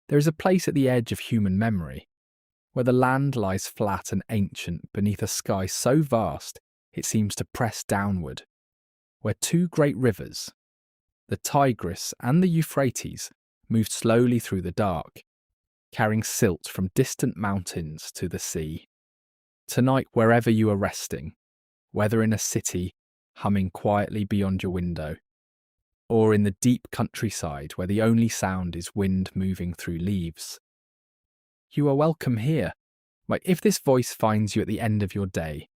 There is a place at the edge of human memory, where the land lies flat and ancient beneath a sky so vast it seems to press downward, where two great rivers, the Tigris and the Euphrates, moved slowly through the dark, carrying silt from distant mountains to the sea. Tonight, wherever you are resting, whether in a city humming quietly beyond your window, or in the deep countryside where the only sound is wind moving through leaves, you are welcome here. Like if this voice finds you at the end of your day,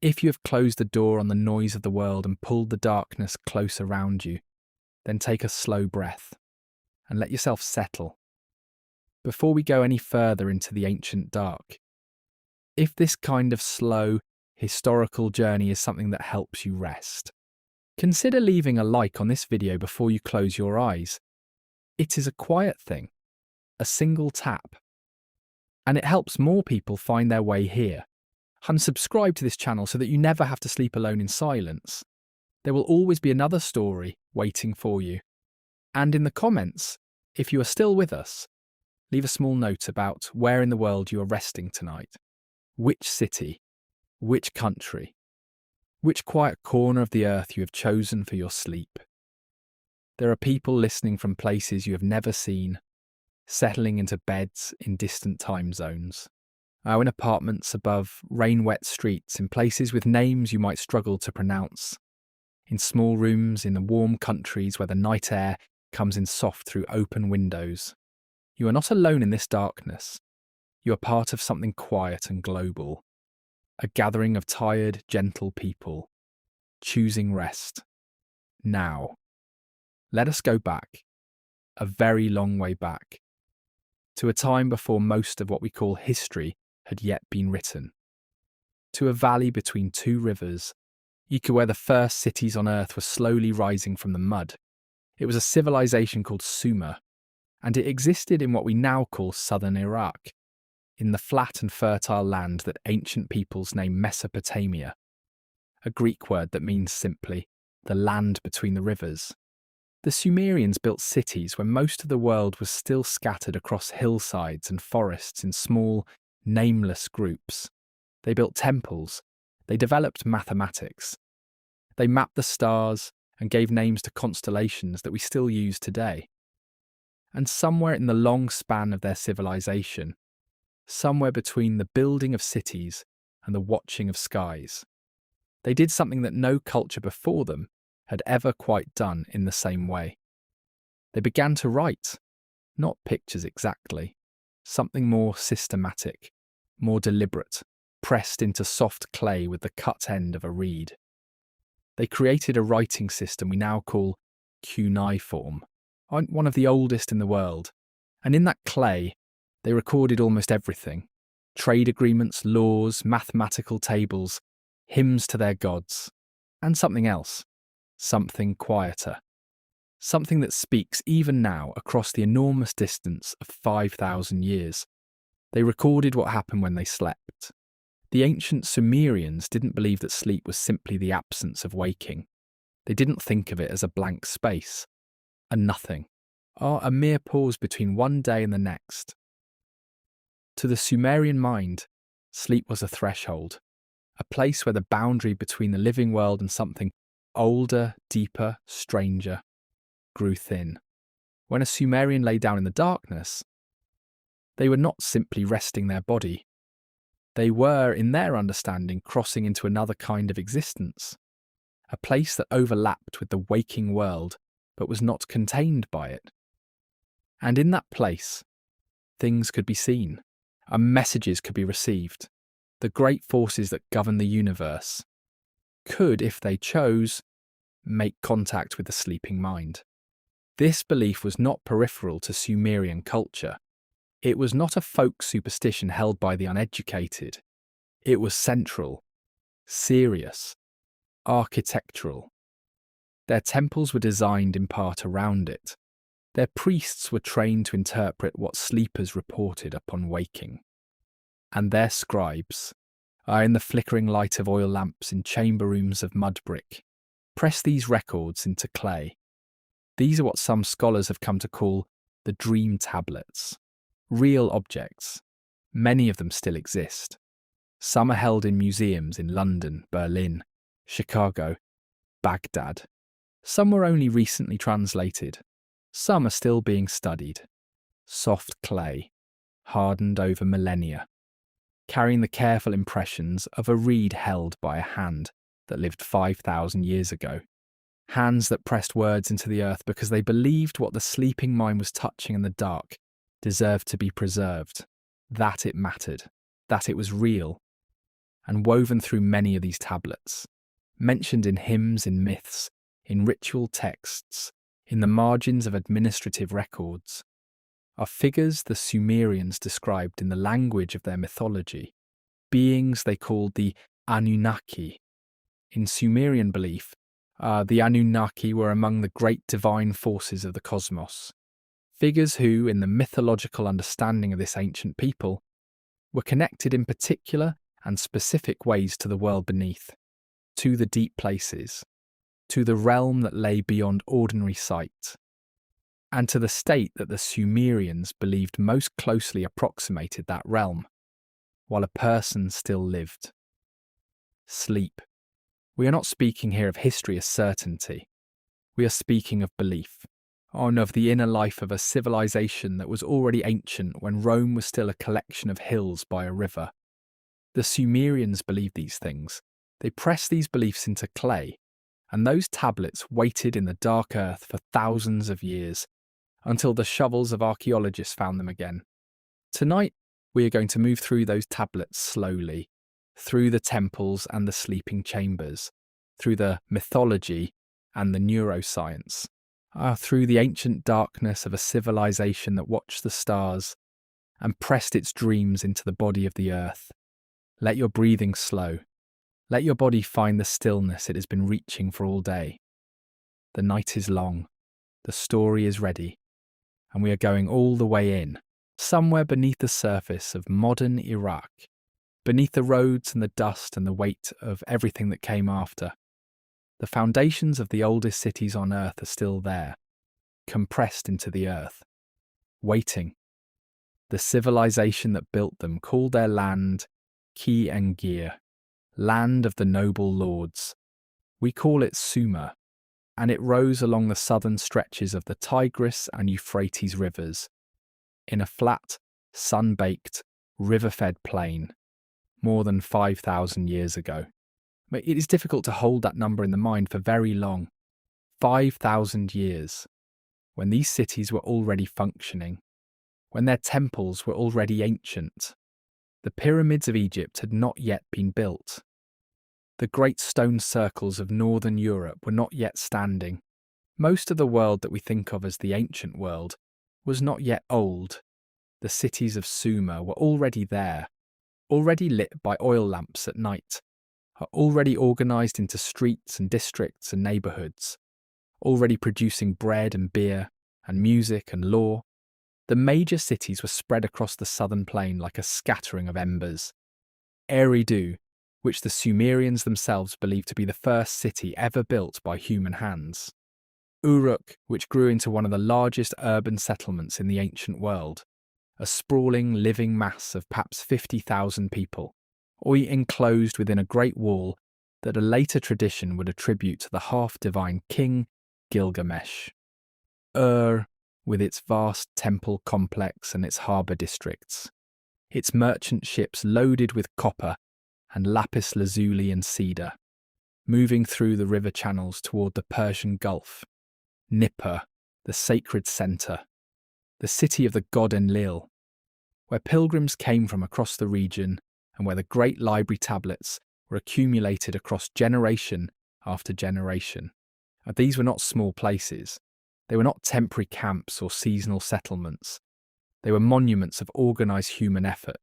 if you have closed the door on the noise of the world and pulled the darkness close around you, then take a slow breath and let yourself settle. Before we go any further into the ancient dark, if this kind of slow, historical journey is something that helps you rest, consider leaving a like on this video before you close your eyes. It is a quiet thing, a single tap, and it helps more people find their way here. Subscribe to this channel so that you never have to sleep alone in silence. There will always be another story waiting for you. And in the comments, if you are still with us, leave a small note about where in the world you are resting tonight. Which city, which country, which quiet corner of the earth you have chosen for your sleep. There are people listening from places you have never seen, settling into beds in distant time zones. In apartments above rain-wet streets, in places with names you might struggle to pronounce, in small rooms in the warm countries where the night air comes in soft through open windows. You are not alone in this darkness. You are part of something quiet and global, a gathering of tired, gentle people, choosing rest. Now, let us go back, a very long way back, to a time before most of what we call history had yet been written, to a valley between two rivers, where the first cities on earth were slowly rising from the mud. It was a civilization called Sumer, and it existed in what we now call southern Iraq, in the flat and fertile land that ancient peoples name Mesopotamia, a Greek word that means simply the land between the rivers. The Sumerians built cities when most of the world was still scattered across hillsides and forests in small, nameless groups. They built temples, they developed mathematics, they mapped the stars and gave names to constellations that we still use today. And somewhere in the long span of their civilization, somewhere between the building of cities and the watching of skies, they did something that no culture before them had ever quite done in the same way. They began to write, not pictures exactly, something more systematic, more deliberate, pressed into soft clay with the cut end of a reed. They created a writing system we now call cuneiform, one of the oldest in the world, and in that clay, they recorded almost everything: trade agreements, laws, mathematical tables, hymns to their gods, and something else, something quieter, something that speaks even now across the enormous distance of 5,000 years. They recorded what happened when they slept. The ancient Sumerians didn't believe that sleep was simply the absence of waking. They didn't think of it as a blank space, a nothing, or a mere pause between one day and the next. To the Sumerian mind, sleep was a threshold, a place where the boundary between the living world and something older, deeper, stranger, grew thin. When a Sumerian lay down in the darkness, they were not simply resting their body. They were, in their understanding, crossing into another kind of existence, a place that overlapped with the waking world but was not contained by it. And in that place, things could be seen, and messages could be received. The great forces that govern the universe could, if they chose, make contact with the sleeping mind. This belief was not peripheral to Sumerian culture. It was not a folk superstition held by the uneducated. It was central, serious, architectural. Their temples were designed in part around it. Their priests were trained to interpret what sleepers reported upon waking. And their scribes, in the flickering light of oil lamps in chamber rooms of mud brick, pressed these records into clay. These are what some scholars have come to call the dream tablets. Real objects. Many of them still exist. Some are held in museums in London, Berlin, Chicago, Baghdad. Some were only recently translated. Some are still being studied. Soft clay, hardened over millennia, carrying the careful impressions of a reed held by a hand that lived 5,000 years ago. Hands that pressed words into the earth because they believed what the sleeping mind was touching in the dark deserved to be preserved, that it mattered, that it was real. And woven through many of these tablets, mentioned in hymns, in myths, in ritual texts, in the margins of administrative records, are figures the Sumerians described in the language of their mythology, beings they called the Anunnaki. In Sumerian belief, the Anunnaki were among the great divine forces of the cosmos, figures who, in the mythological understanding of this ancient people, were connected in particular and specific ways to the world beneath, to the deep places, to the realm that lay beyond ordinary sight, and to the state that the Sumerians believed most closely approximated that realm, while a person still lived. Sleep. We are not speaking here of history as certainty. We are speaking of belief, of the inner life of a civilization that was already ancient when Rome was still a collection of hills by a river. The Sumerians believed these things. They pressed these beliefs into clay, and those tablets waited in the dark earth for thousands of years, until the shovels of archaeologists found them again. Tonight, we are going to move through those tablets slowly, through the temples and the sleeping chambers, through the mythology and the neuroscience, through the ancient darkness of a civilization that watched the stars and pressed its dreams into the body of the earth. Let your breathing slow. Let your body find the stillness it has been reaching for all day. The night is long. The story is ready. And we are going all the way in, somewhere beneath the surface of modern Iraq, beneath the roads and the dust and the weight of everything that came after. The foundations of the oldest cities on earth are still there, compressed into the earth, waiting. The civilization that built them called their land Ki and Gir, land of the noble lords. We call it Sumer, and it rose along the southern stretches of the Tigris and Euphrates rivers, in a flat, sun-baked, river-fed plain, more than 5,000 years ago. But it is difficult to hold that number in the mind for very long. 5,000 years, when these cities were already functioning, when their temples were already ancient. The pyramids of Egypt had not yet been built. The great stone circles of northern Europe were not yet standing. Most of the world that we think of as the ancient world was not yet old. The cities of Sumer were already there, already lit by oil lamps at night, already organised into streets and districts and neighbourhoods, already producing bread and beer and music and law. The major cities were spread across the southern plain like a scattering of embers. Eridu, which the Sumerians themselves believed to be the first city ever built by human hands. Uruk, which grew into one of the largest urban settlements in the ancient world, a sprawling living mass of perhaps 50,000 people, or enclosed within a great wall that a later tradition would attribute to the half-divine king Gilgamesh. With its vast temple complex and its harbour districts, its merchant ships loaded with copper and lapis lazuli and cedar, moving through the river channels toward the Persian Gulf. Nippur, the sacred centre, the city of the god Enlil, where pilgrims came from across the region and where the great library tablets were accumulated across generation after generation. These were not small places. They were not temporary camps or seasonal settlements. They were monuments of organised human effort,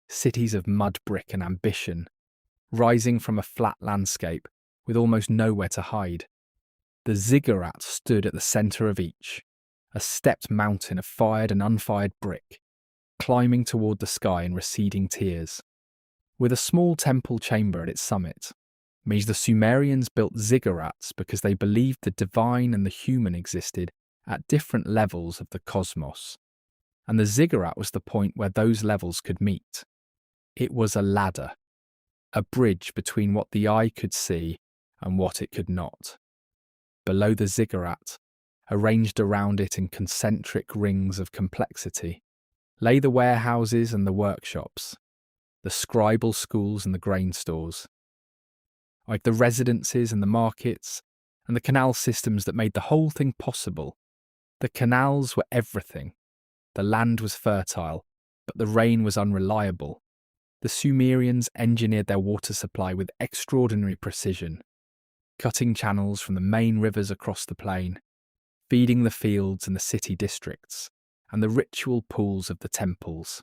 cities of mud brick and ambition, rising from a flat landscape with almost nowhere to hide. The Ziggurats stood at the centre of each, a stepped mountain of fired and unfired brick, climbing toward the sky in receding tiers, with a small temple chamber at its summit. The Sumerians built ziggurats because they believed the divine and the human existed at different levels of the cosmos, and the ziggurat was the point where those levels could meet. It was a ladder, a bridge between what the eye could see and what it could not. Below the ziggurat, arranged around it in concentric rings of complexity, lay the warehouses and the workshops, the scribal schools and the grain stores, like the residences and the markets and the canal systems that made the whole thing possible. The canals were everything. The land was fertile, but the rain was unreliable. The Sumerians engineered their water supply with extraordinary precision, cutting channels from the main rivers across the plain, feeding the fields and the city districts, and the ritual pools of the temples.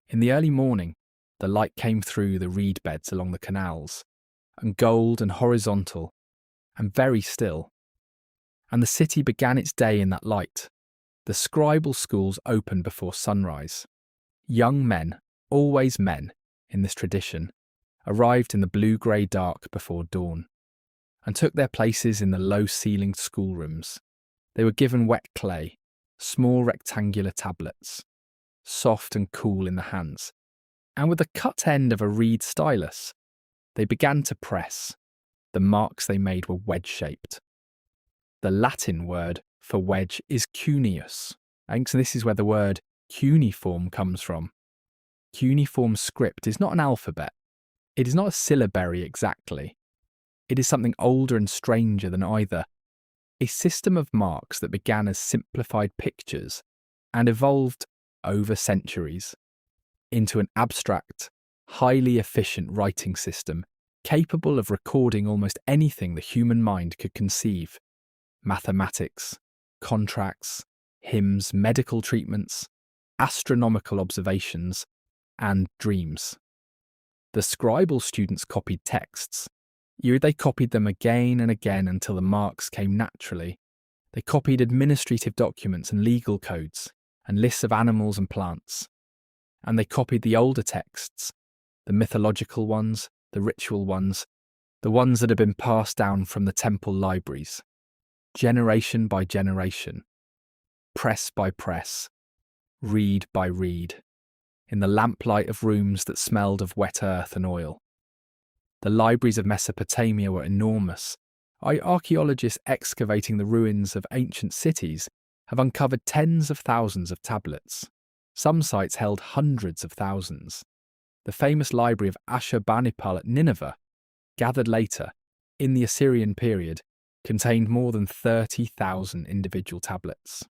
In the early morning, the light came through the reed beds along the canals, and gold and horizontal, and very still. And the city began its day in that light. The scribal schools opened before sunrise. Young men, always men in this tradition, arrived in the blue-grey dark before dawn, and took their places in the low-ceilinged schoolrooms. They were given wet clay, small rectangular tablets, soft and cool in the hands, and with the cut end of a reed stylus, they began to press. The marks they made were wedge-shaped. The Latin word for wedge is cuneus, and this is where the word cuneiform comes from. Cuneiform script is not an alphabet. It is not a syllabary exactly. It is something older and stranger than either. A system of marks that began as simplified pictures and evolved over centuries into an abstract, highly efficient writing system capable of recording almost anything the human mind could conceive. Mathematics, contracts, hymns, medical treatments, astronomical observations, and dreams. The scribal students copied texts. They copied them again and again until the marks came naturally. They copied administrative documents and legal codes, and lists of animals and plants. And they copied the older texts, the mythological ones, the ritual ones, the ones that had been passed down from the temple libraries, generation by generation, press by press, reed by reed, in the lamplight of rooms that smelled of wet earth and oil. The libraries of Mesopotamia were enormous. Archaeologists excavating the ruins of ancient cities have uncovered tens of thousands of tablets. Some sites held hundreds of thousands. The famous library of Ashurbanipal at Nineveh, gathered later, in the Assyrian period, contained more than 30,000 individual tablets.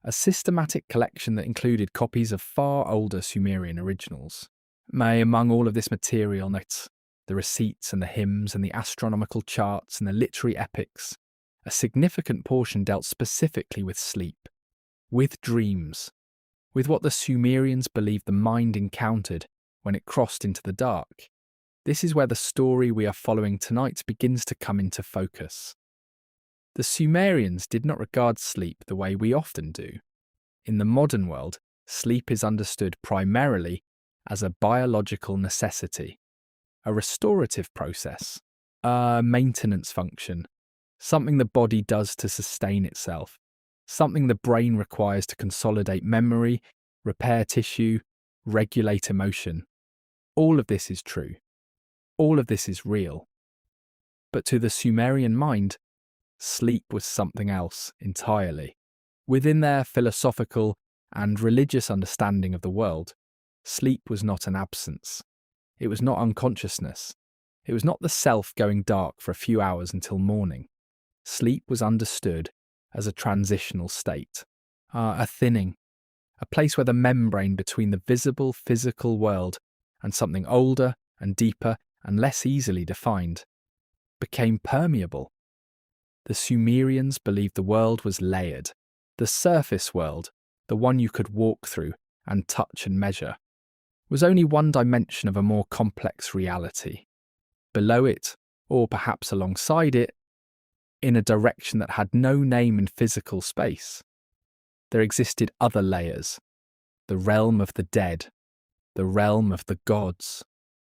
A systematic collection that included copies of far older Sumerian originals. Among all of this material, the receipts and the hymns and the astronomical charts and the literary epics, a significant portion dealt specifically with sleep, with dreams, with what the Sumerians believed the mind encountered when it crossed into the dark. This is where the story we are following tonight begins to come into focus. The Sumerians did not regard sleep the way we often do. In the modern world, sleep is understood primarily as a biological necessity, a restorative process, a maintenance function, something the body does to sustain itself, something the brain requires to consolidate memory, repair tissue, regulate emotion. All of this is true. All of this is real. But to the Sumerian mind, sleep was something else entirely. Within their philosophical and religious understanding of the world, sleep was not an absence. It was not unconsciousness. It was not the self going dark for a few hours until morning. Sleep was understood as a transitional state, a thinning, a place where the membrane between the visible physical world and something older and deeper and less easily defined became permeable. The Sumerians believed the world was layered. The surface world, the one you could walk through and touch and measure, was only one dimension of a more complex reality. Below it, or perhaps alongside it, in a direction that had no name in physical space, there existed other layers, the realm of the dead, the realm of the gods,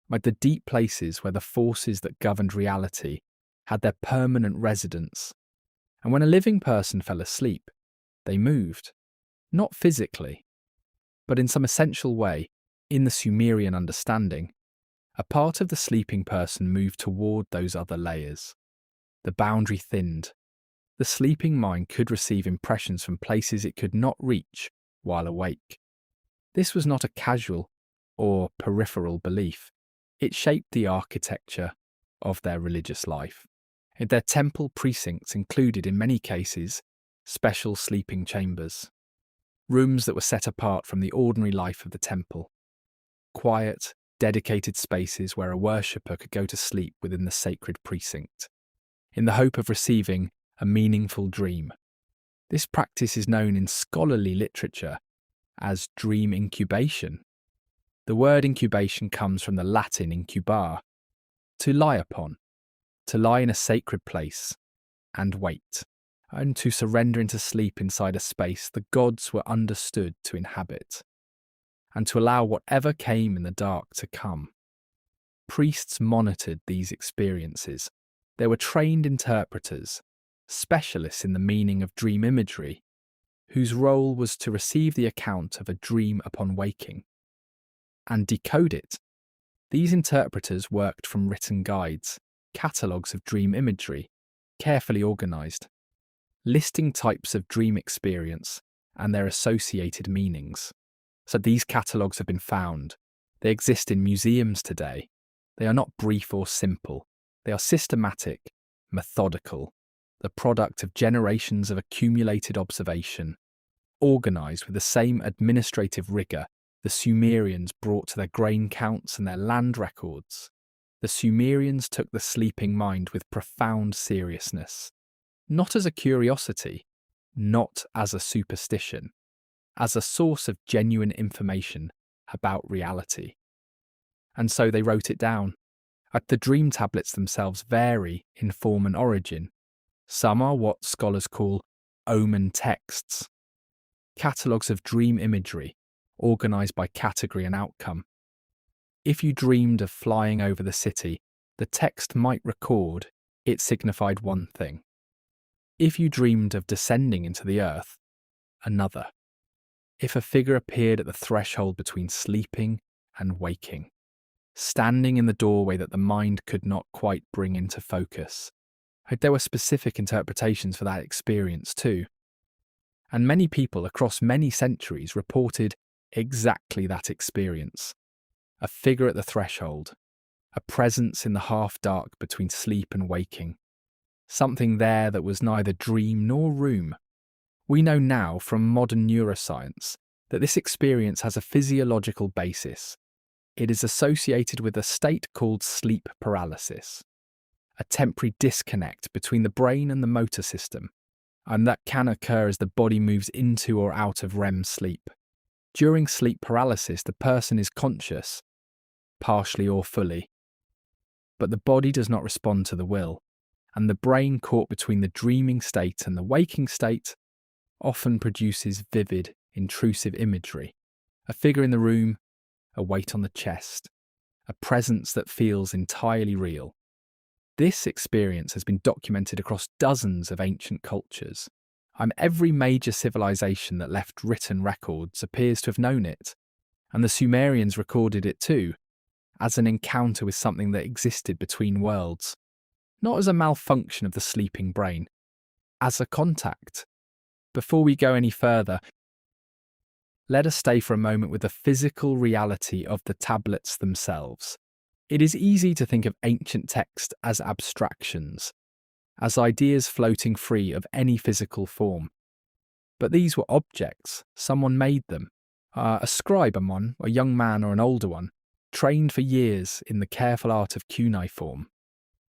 like the deep places where the forces that governed reality had their permanent residence. And when a living person fell asleep, They moved, not physically, but in some essential way, in the Sumerian understanding, a part of the sleeping person moved toward those other layers. The boundary thinned. The sleeping mind could receive impressions from places it could not reach while awake. This was not a casual or peripheral belief. It shaped the architecture of their religious life. Their temple precincts included, in many cases, special sleeping chambers, rooms that were set apart from the ordinary life of the temple, quiet, dedicated spaces where a worshipper could go to sleep within the sacred precinct, in the hope of receiving a meaningful dream. This practice is known in scholarly literature as dream incubation. The word incubation comes from the Latin incubar, to lie upon, to lie in a sacred place and wait, and to surrender into sleep inside a space the gods were understood to inhabit, and to allow whatever came in the dark to come. Priests monitored these experiences. There were trained interpreters, specialists in the meaning of dream imagery, whose role was to receive the account of a dream upon waking and decode it. These interpreters worked from written guides, catalogues of dream imagery, carefully organised, listing types of dream experience and their associated meanings. So these catalogues have been found. They exist in museums today. They are not brief or simple. They are systematic, methodical, the product of generations of accumulated observation, organised with the same administrative rigour the Sumerians brought to their grain counts and their land records. The Sumerians took the sleeping mind with profound seriousness, not as a curiosity, not as a superstition, as a source of genuine information about reality. And so they wrote it down. The dream tablets themselves vary in form and origin. Some are what scholars call omen texts, catalogues of dream imagery, organised by category and outcome. If you dreamed of flying over the city, the text might record it signified one thing. If you dreamed of descending into the earth, another. If a figure appeared at the threshold between sleeping and waking, standing in the doorway that the mind could not quite bring into focus, there were specific interpretations for that experience too. And many people across many centuries reported exactly that experience. A figure at the threshold, a presence in the half-dark between sleep and waking, something there that was neither dream nor room. We know now from modern neuroscience that this experience has a physiological basis. It is associated with a state called sleep paralysis, a temporary disconnect between the brain and the motor system, and that can occur as the body moves into or out of REM sleep. During sleep paralysis, the person is conscious, partially or fully, but the body does not respond to the will, and the brain caught between the dreaming state and the waking state often produces vivid, intrusive imagery. A figure in the room, a weight on the chest, a presence that feels entirely real. This experience has been documented across dozens of ancient cultures. Every major civilization that left written records appears to have known it, and the Sumerians recorded it too, as an encounter with something that existed between worlds, not as a malfunction of the sleeping brain, as a contact. Before we go any further, let us stay for a moment with the physical reality of the tablets themselves. It is easy to think of ancient text as abstractions, as ideas floating free of any physical form. But these were objects. Someone made them. A scribe, a young man or an older one, trained for years in the careful art of cuneiform,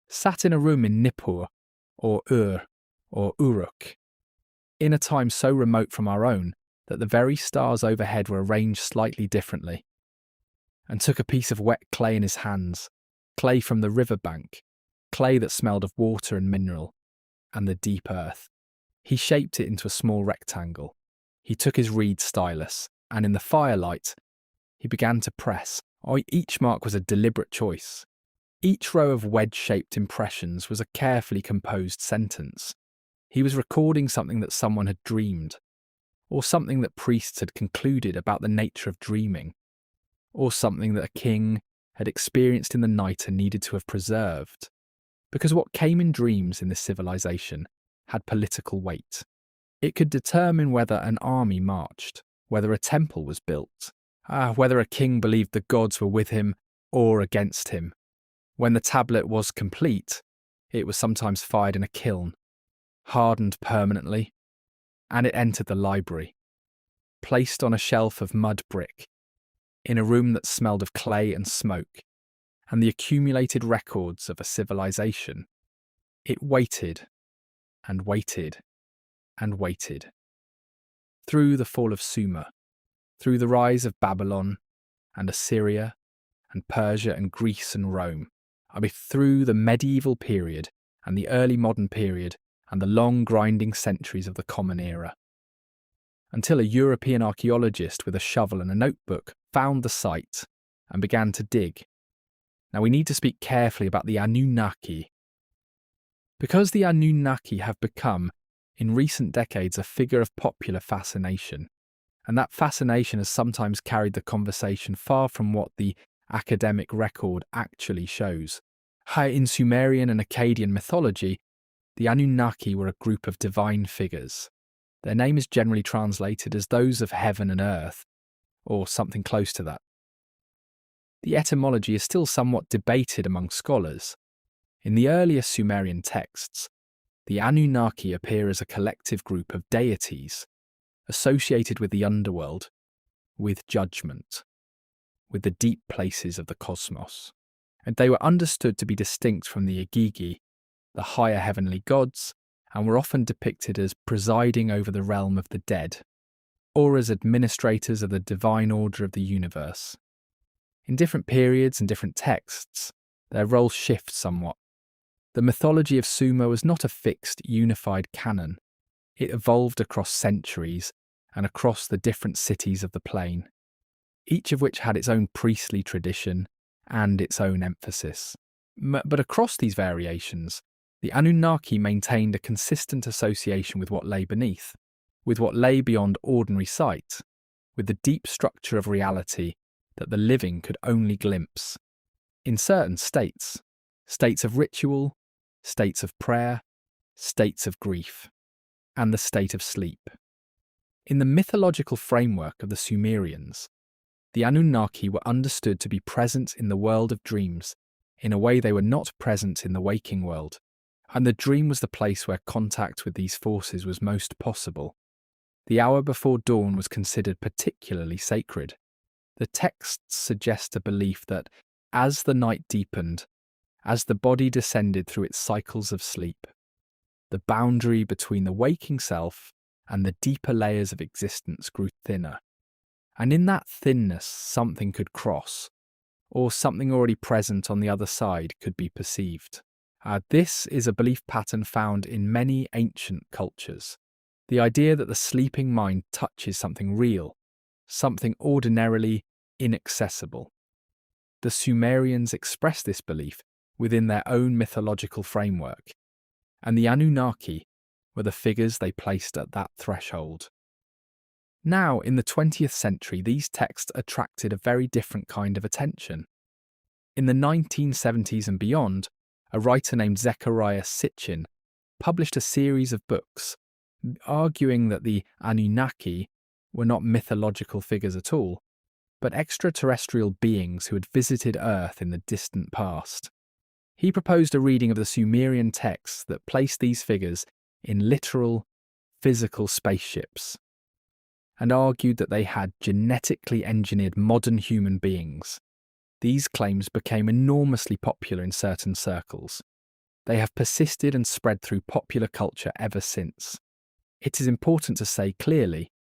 sat in a room in Nippur, or Ur, or Uruk, in a time so remote from our own that the very stars overhead were arranged slightly differently, and took a piece of wet clay in his hands, clay from the riverbank, clay that smelled of water and mineral, and the deep earth. He shaped it into a small rectangle. He took his reed stylus, and in the firelight, he began to press. Each mark was a deliberate choice. Each row of wedge-shaped impressions was a carefully composed sentence. He was recording something that someone had dreamed, or something that priests had concluded about the nature of dreaming, or something that a king had experienced in the night and needed to have preserved, because what came in dreams in this civilization had political weight. It could determine whether an army marched, whether a temple was built, whether a king believed the gods were with him or against him. When the tablet was complete, it was sometimes fired in a kiln, hardened permanently, and it entered the library, placed on a shelf of mud brick, in a room that smelled of clay and smoke, and the accumulated records of a civilization. It waited, and waited, and waited. Through the fall of Sumer, through the rise of Babylon, and Assyria, and Persia, and Greece, and Rome, through the medieval period, and the early modern period, and the long grinding centuries of the Common Era, until a European archaeologist with a shovel and a notebook found the site and began to dig. Now we need to speak carefully about the Anunnaki, because the Anunnaki have become, in recent decades, a figure of popular fascination, and that fascination has sometimes carried the conversation far from what the academic record actually shows. In Sumerian and Akkadian mythology, the Anunnaki were a group of divine figures. Their name is generally translated as those of heaven and earth, or something close to that. The etymology is still somewhat debated among scholars. In the earlier Sumerian texts, the Anunnaki appear as a collective group of deities associated with the underworld, with judgment, with the deep places of the cosmos, and they were understood to be distinct from the Igigi, the higher heavenly gods, and were often depicted as presiding over the realm of the dead, or as administrators of the divine order of the universe. In different periods and different texts, their roles shift somewhat. The mythology of Sumer was not a fixed, unified canon. It evolved across centuries and across the different cities of the plain, each of which had its own priestly tradition and its own emphasis. But across these variations, the Anunnaki maintained a consistent association with what lay beneath, with what lay beyond ordinary sight, with the deep structure of reality that the living could only glimpse. In certain states of ritual, states of prayer, states of grief, and the state of sleep. In the mythological framework of the Sumerians, the Anunnaki were understood to be present in the world of dreams in a way they were not present in the waking world, and the dream was the place where contact with these forces was most possible. The hour before dawn was considered particularly sacred. The texts suggest a belief that, as the night deepened, as the body descended through its cycles of sleep, the boundary between the waking self and the deeper layers of existence grew thinner. And in that thinness, something could cross, or something already present on the other side could be perceived. This is a belief pattern found in many ancient cultures. The idea that the sleeping mind touches something real, something ordinarily inaccessible. The Sumerians expressed this belief within their own mythological framework, and the Anunnaki were the figures they placed at that threshold. Now, in the 20th century, these texts attracted a very different kind of attention. In the 1970s and beyond, a writer named Zecharia Sitchin published a series of books arguing that the Anunnaki were not mythological figures at all, but extraterrestrial beings who had visited Earth in the distant past. He proposed a reading of the Sumerian texts that placed these figures in literal, physical spaceships, and argued that they had genetically engineered modern human beings. These claims became enormously popular in certain circles. They have persisted and spread through popular culture ever since. It is important to say clearly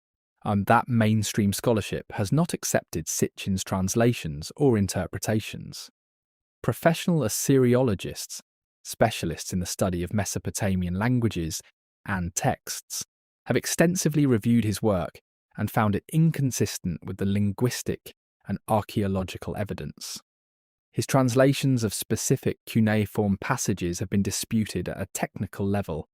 that mainstream scholarship has not accepted Sitchin's translations or interpretations. Professional Assyriologists, specialists in the study of Mesopotamian languages and texts, have extensively reviewed his work and found it inconsistent with the linguistic and archaeological evidence. His translations of specific cuneiform passages have been disputed at a technical level,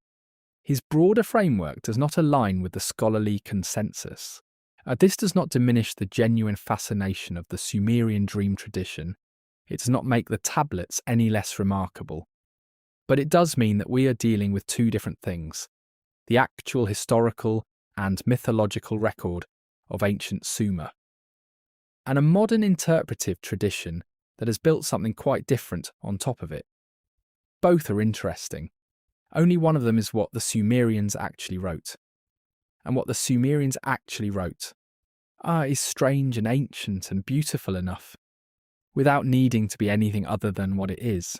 His broader framework does not align with the scholarly consensus. This does not diminish the genuine fascination of the Sumerian dream tradition. It does not make the tablets any less remarkable. But it does mean that we are dealing with two different things: the actual historical and mythological record of ancient Sumer, and a modern interpretive tradition that has built something quite different on top of it. Both are interesting. Only one of them is what the Sumerians actually wrote. And what the Sumerians actually wrote is strange and ancient and beautiful enough, without needing to be anything other than what it is.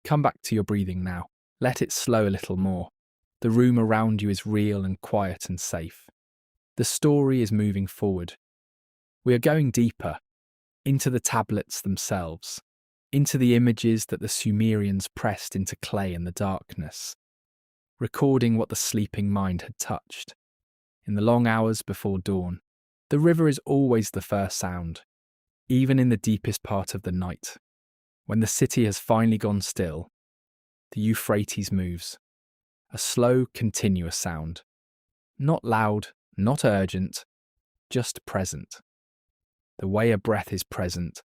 Come back to your breathing now. Let it slow a little more. The room around you is real and quiet and safe. The story is moving forward. We are going deeper, into the tablets themselves, into the images that the Sumerians pressed into clay in the darkness, recording what the sleeping mind had touched. In the long hours before dawn, the river is always the first sound, even in the deepest part of the night. When the city has finally gone still, the Euphrates moves, a slow, continuous sound. Not loud, not urgent, just present. The way a breath is present,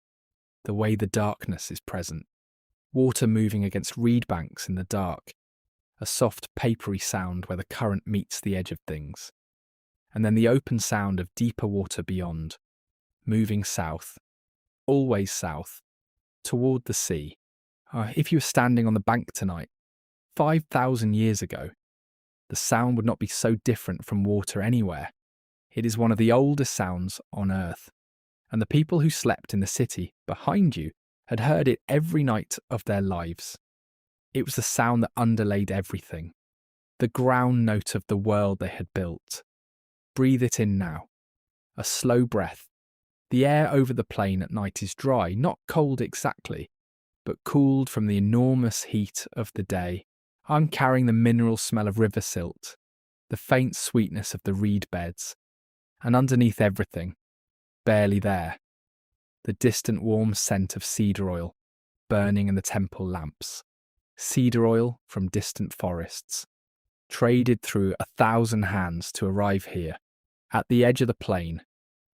the way the darkness is present. Water moving against reed banks in the dark, a soft, papery sound where the current meets the edge of things. And then the open sound of deeper water beyond, moving south, always south, toward the sea. If you were standing on the bank tonight, 5,000 years ago, the sound would not be so different from water anywhere. It is one of the oldest sounds on earth, and the people who slept in the city behind you had heard it every night of their lives. It was the sound that underlaid everything, the ground note of the world they had built. Breathe it in now. A slow breath. The air over the plain at night is dry, not cold exactly, but cooled from the enormous heat of the day. I'm carrying the mineral smell of river silt, the faint sweetness of the reed beds, and underneath everything, barely there, the distant warm scent of cedar oil burning in the temple lamps. Cedar oil from distant forests, traded through 1,000 hands to arrive here, at the edge of the plain,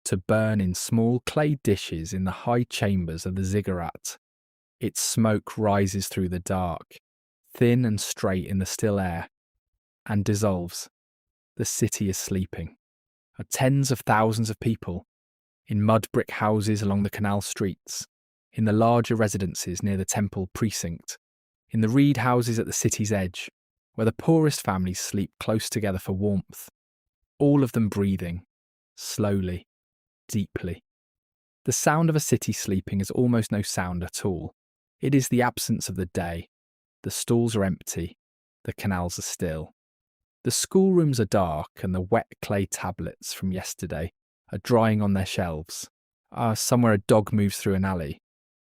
to burn in small clay dishes in the high chambers of the Ziggurats. Its smoke rises through the dark, thin and straight in the still air, and dissolves. The city is sleeping. Tens of thousands of people, in mud brick houses along the canal streets, in the larger residences near the temple precinct, in the reed houses at the city's edge, where the poorest families sleep close together for warmth, all of them breathing, slowly, deeply. The sound of a city sleeping is almost no sound at all. It is the absence of the day. The stalls are empty, the canals are still. The schoolrooms are dark, and the wet clay tablets from yesterday are drying on their shelves. Somewhere a dog moves through an alley,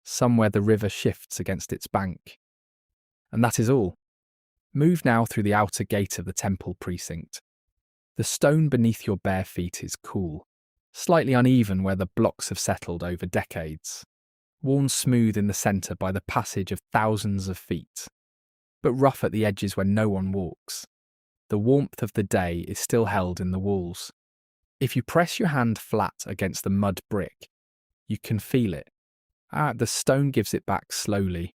somewhere the river shifts against its bank. And that is all. Move now through the outer gate of the temple precinct. The stone beneath your bare feet is cool, slightly uneven where the blocks have settled over decades, worn smooth in the centre by the passage of thousands of feet, but rough at the edges where no one walks. The warmth of the day is still held in the walls. If you press your hand flat against the mud brick, you can feel it. The stone gives it back slowly.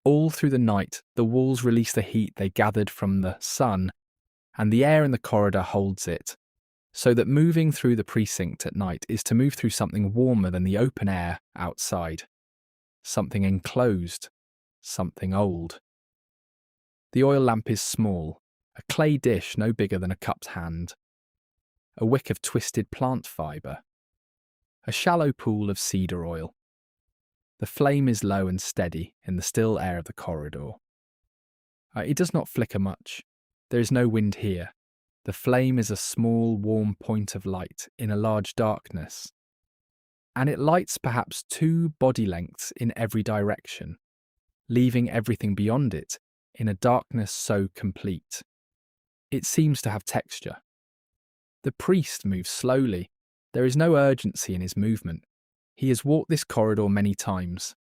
All through the night, the walls release the heat they gathered from the sun, and the air in the corridor holds it, so that moving through the precinct at night is to move through something warmer than the open air outside. Something enclosed, something old. The oil lamp is small, a clay dish no bigger than a cupped hand. A wick of twisted plant fibre. A shallow pool of cedar oil. The flame is low and steady in the still air of the corridor. It does not flicker much. There is no wind here. The flame is a small, warm point of light in a large darkness, and it lights perhaps 2 body lengths in every direction, leaving everything beyond it in a darkness so complete. It seems to have texture. The priest moves slowly. There is no urgency in his movement. He has walked this corridor many times.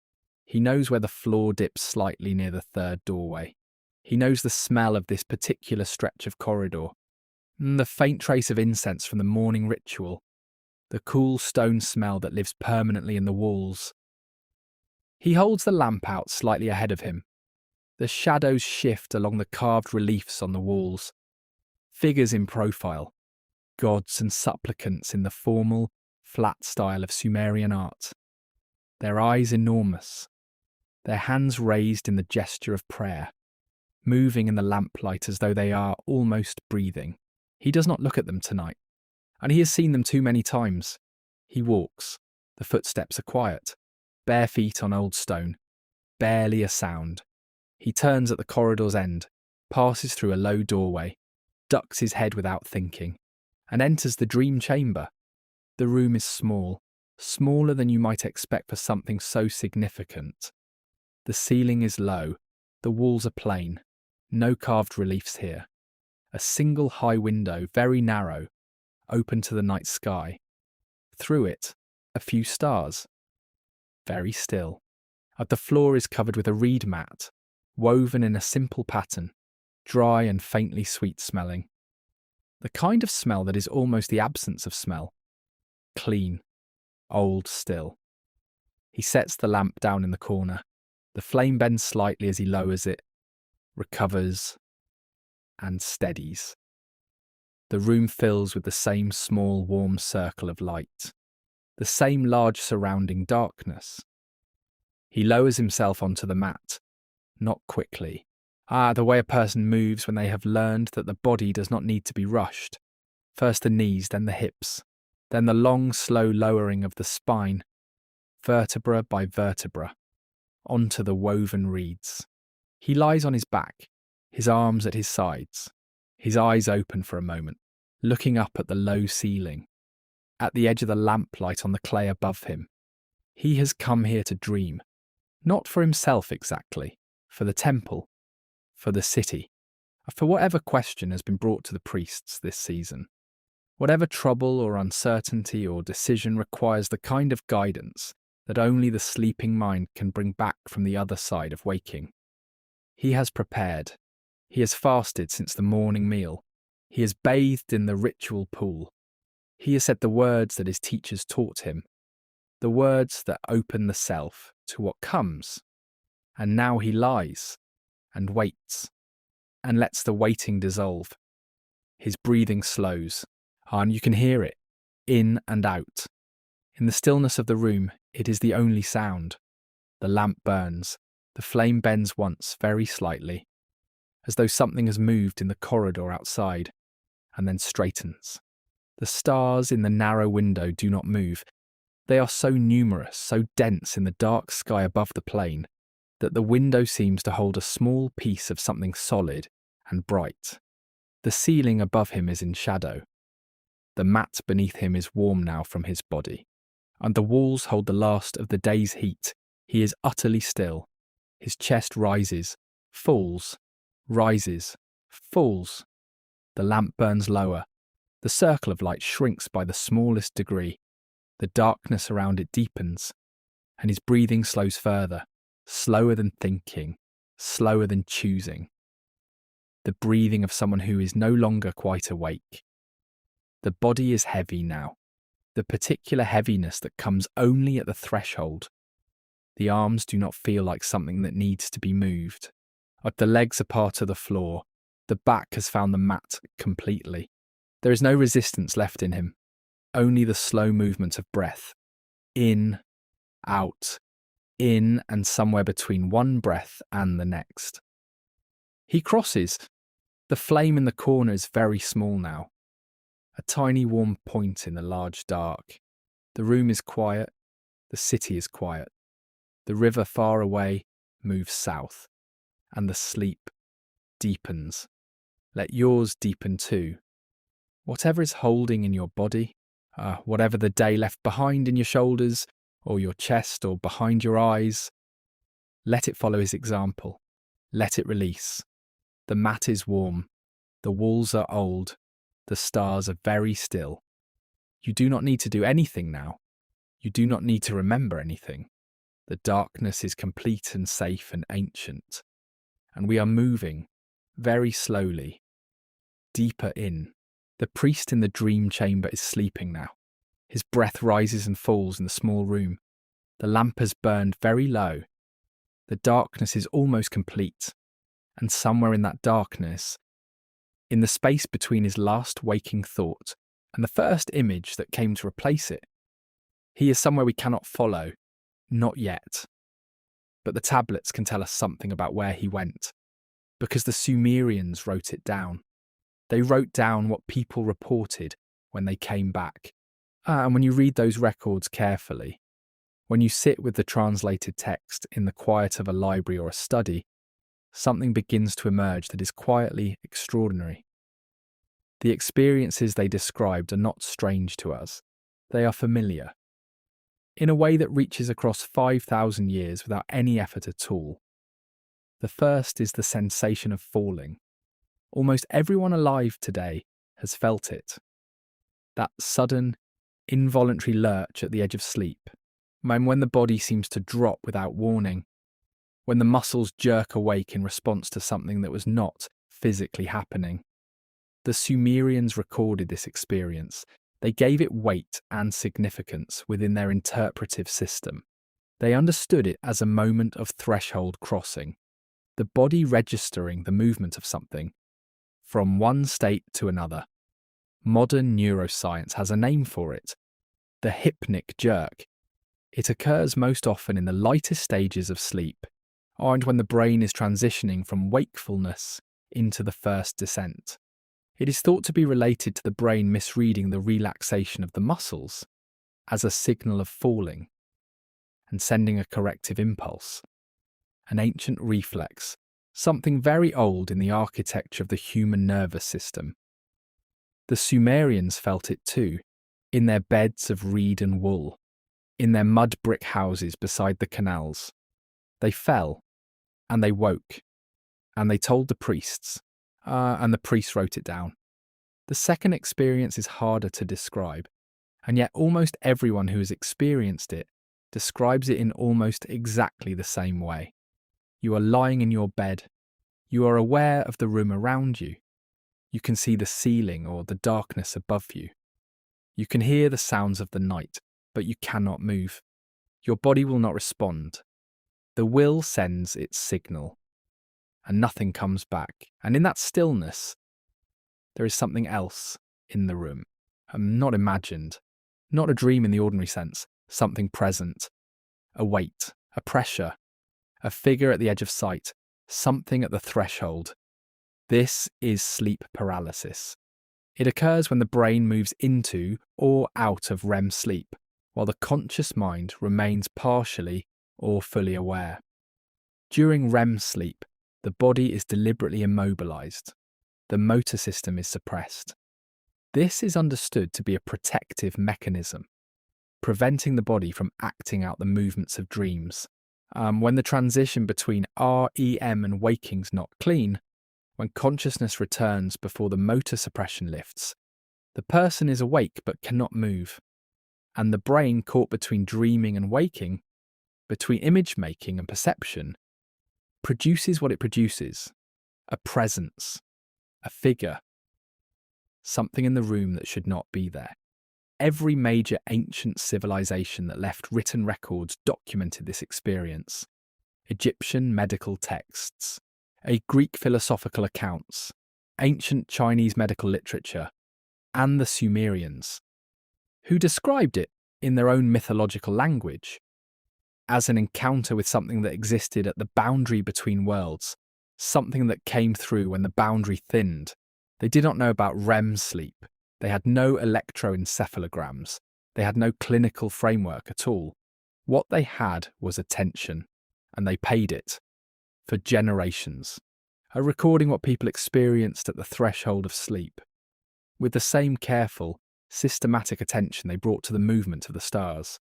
He knows where the floor dips slightly near the third doorway. He knows the smell of this particular stretch of corridor, the faint trace of incense from the morning ritual, the cool stone smell that lives permanently in the walls. He holds the lamp out slightly ahead of him. The shadows shift along the carved reliefs on the walls. Figures in profile, gods and supplicants in the formal, flat style of Sumerian art. Their eyes enormous, their hands raised in the gesture of prayer, moving in the lamplight as though they are almost breathing. He does not look at them tonight, and he has seen them too many times. He walks. The footsteps are quiet, bare feet on old stone, barely a sound. He turns at the corridor's end, passes through a low doorway, ducks his head without thinking, and enters the dream chamber. The room is small, smaller than you might expect for something so significant. The ceiling is low, the walls are plain, no carved reliefs here. A single high window, very narrow, open to the night sky. Through it, a few stars. Very still. The floor is covered with a reed mat, woven in a simple pattern, dry and faintly sweet-smelling. The kind of smell that is almost the absence of smell. Clean, old still. He sets the lamp down in the corner. The flame bends slightly as he lowers it, recovers, and steadies. The room fills with the same small, warm circle of light, the same large surrounding darkness. He lowers himself onto the mat, not quickly. The way a person moves when they have learned that the body does not need to be rushed. First the knees, then the hips, then the long, slow lowering of the spine, vertebra by vertebra, onto the woven reeds. He lies on his back, his arms at his sides, his eyes open for a moment, looking up at the low ceiling, at the edge of the lamplight on the clay above him. He has come here to dream, not for himself exactly, for the temple, for the city, for whatever question has been brought to the priests this season. Whatever trouble or uncertainty or decision requires the kind of guidance that only the sleeping mind can bring back from the other side of waking. He has prepared. He has fasted since the morning meal. He has bathed in the ritual pool. He has said the words that his teachers taught him, the words that open the self to what comes. And now he lies and waits and lets the waiting dissolve. His breathing slows, and you can hear it, in and out. In the stillness of the room, it is the only sound. The lamp burns. The flame bends once, very slightly, as though something has moved in the corridor outside, and then straightens. The stars in the narrow window do not move. They are so numerous, so dense in the dark sky above the plane, that the window seems to hold a small piece of something solid and bright. The ceiling above him is in shadow. The mat beneath him is warm now from his body, and the walls hold the last of the day's heat. He is utterly still. His chest rises, falls, rises, falls. The lamp burns lower. The circle of light shrinks by the smallest degree. The darkness around it deepens, and his breathing slows further, slower than thinking, slower than choosing. The breathing of someone who is no longer quite awake. The body is heavy now, the particular heaviness that comes only at the threshold. The arms do not feel like something that needs to be moved. The legs are part of the floor. The back has found the mat completely. There is no resistance left in him, only the slow movement of breath. In, out, in and somewhere between one breath and the next. He crosses. The flame in the corner is very small now. A tiny warm point in the large dark. The room is quiet. The city is quiet. The river far away moves south, and the sleep deepens. Let yours deepen too. Whatever is holding in your body, whatever the day left behind in your shoulders, or your chest, or behind your eyes, let it follow his example. Let it release. The mat is warm. The walls are old. The stars are very still. You do not need to do anything now. You do not need to remember anything. The darkness is complete and safe and ancient. And we are moving very slowly, deeper in. The priest in the dream chamber is sleeping now. His breath rises and falls in the small room. The lamp has burned very low. The darkness is almost complete. And somewhere in that darkness, in the space between his last waking thought and the first image that came to replace it, he is somewhere we cannot follow, not yet. But the tablets can tell us something about where he went, because the Sumerians wrote it down. They wrote down what people reported when they came back. And when you read those records carefully, when you sit with the translated text in the quiet of a library or a study, something begins to emerge that is quietly extraordinary. The experiences they described are not strange to us. They are familiar. In a way that reaches across 5,000 years without any effort at all. The first is the sensation of falling. Almost everyone alive today has felt it. That sudden, involuntary lurch at the edge of sleep, when the body seems to drop without warning, when the muscles jerk awake in response to something that was not physically happening. The Sumerians recorded this experience. They gave it weight and significance within their interpretive system. They understood it as a moment of threshold crossing, the body registering the movement of something from one state to another. Modern neuroscience has a name for it, the hypnic jerk. It occurs most often in the lightest stages of sleep, and when the brain is transitioning from wakefulness into the first descent. It is thought to be related to the brain misreading the relaxation of the muscles as a signal of falling and sending a corrective impulse, an ancient reflex, something very old in the architecture of the human nervous system. The Sumerians felt it too, in their beds of reed and wool, in their mud brick houses beside the canals. They fell, and they woke, and they told the priests, and the priests wrote it down. The second experience is harder to describe, and yet almost everyone who has experienced it describes it in almost exactly the same way. You are lying in your bed. You are aware of the room around you. You can see the ceiling or the darkness above you. You can hear the sounds of the night, but you cannot move. Your body will not respond. The will sends its signal, and nothing comes back. And in that stillness, there is something else in the room, not imagined, not a dream in the ordinary sense, something present, a weight, a pressure, a figure at the edge of sight, something at the threshold. This is sleep paralysis. It occurs when the brain moves into or out of REM sleep, while the conscious mind remains partially or fully aware. During REM sleep, the body is deliberately immobilized. The motor system is suppressed. This is understood to be a protective mechanism, preventing the body from acting out the movements of dreams. When the transition between REM and waking's not clean, when consciousness returns before the motor suppression lifts, the person is awake but cannot move, and the brain caught between dreaming and waking, between image making and perception, produces what it produces, a presence, a figure, something in the room that should not be there. Every major ancient civilization that left written records documented this experience. Egyptian medical texts, Greek philosophical accounts, ancient Chinese medical literature, and the Sumerians, who described it in their own mythological language as an encounter with something that existed at the boundary between worlds, something that came through when the boundary thinned. They did not know about REM sleep. They had no electroencephalograms. They had no clinical framework at all. What they had was attention, and they paid it for generations, recording what people experienced at the threshold of sleep, with the same careful, systematic attention they brought to the movement of the stars.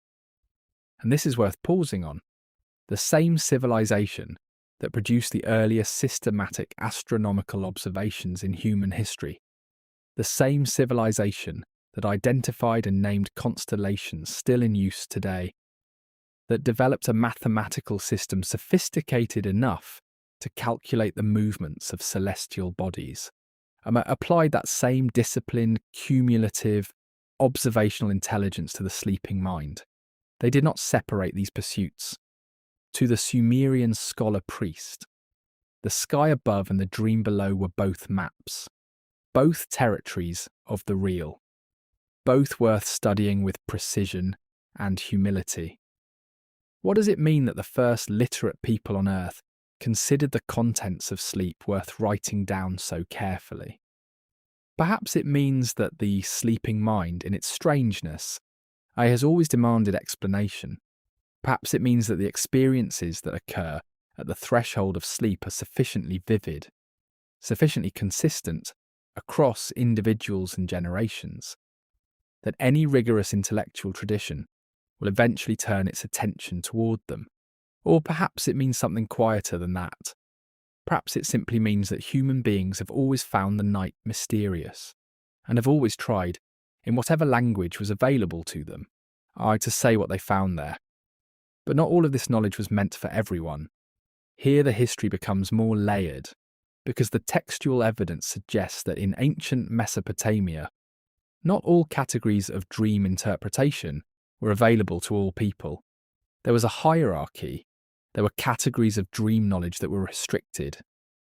And this is worth pausing on. The same civilization that produced the earliest systematic astronomical observations in human history. The same civilization that identified and named constellations still in use today. That developed a mathematical system sophisticated enough to calculate the movements of celestial bodies, and applied that same disciplined, cumulative, observational intelligence to the sleeping mind. They did not separate these pursuits. To the Sumerian scholar-priest, the sky above and the dream below were both maps, both territories of the real, both worth studying with precision and humility. What does it mean that the first literate people on Earth considered the contents of sleep worth writing down so carefully? Perhaps it means that the sleeping mind, in its strangeness, has always demanded explanation. Perhaps it means that the experiences that occur at the threshold of sleep are sufficiently vivid, sufficiently consistent across individuals and generations, that any rigorous intellectual tradition will eventually turn its attention toward them. Or perhaps it means something quieter than that. Perhaps it simply means that human beings have always found the night mysterious, and have always tried, in whatever language was available to them, to say what they found there. But not all of this knowledge was meant for everyone. Here the history becomes more layered, because the textual evidence suggests that in ancient Mesopotamia, not all categories of dream interpretation were available to all people. There was a hierarchy. There were categories of dream knowledge that were restricted,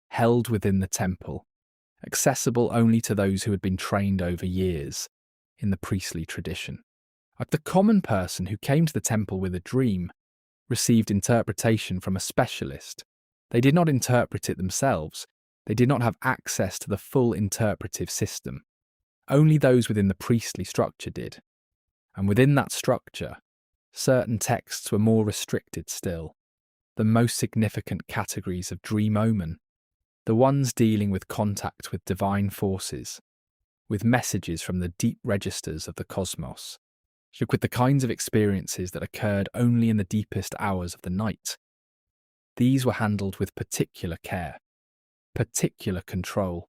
held within the temple, accessible only to those who had been trained over years in the priestly tradition. Like the common person who came to the temple with a dream received interpretation from a specialist. They did not interpret it themselves. They did not have access to the full interpretive system. Only those within the priestly structure did. And within that structure, certain texts were more restricted still. The most significant categories of dream omen, the ones dealing with contact with divine forces, with messages from the deep registers of the cosmos, with the kinds of experiences that occurred only in the deepest hours of the night. These were handled with particular care, particular control.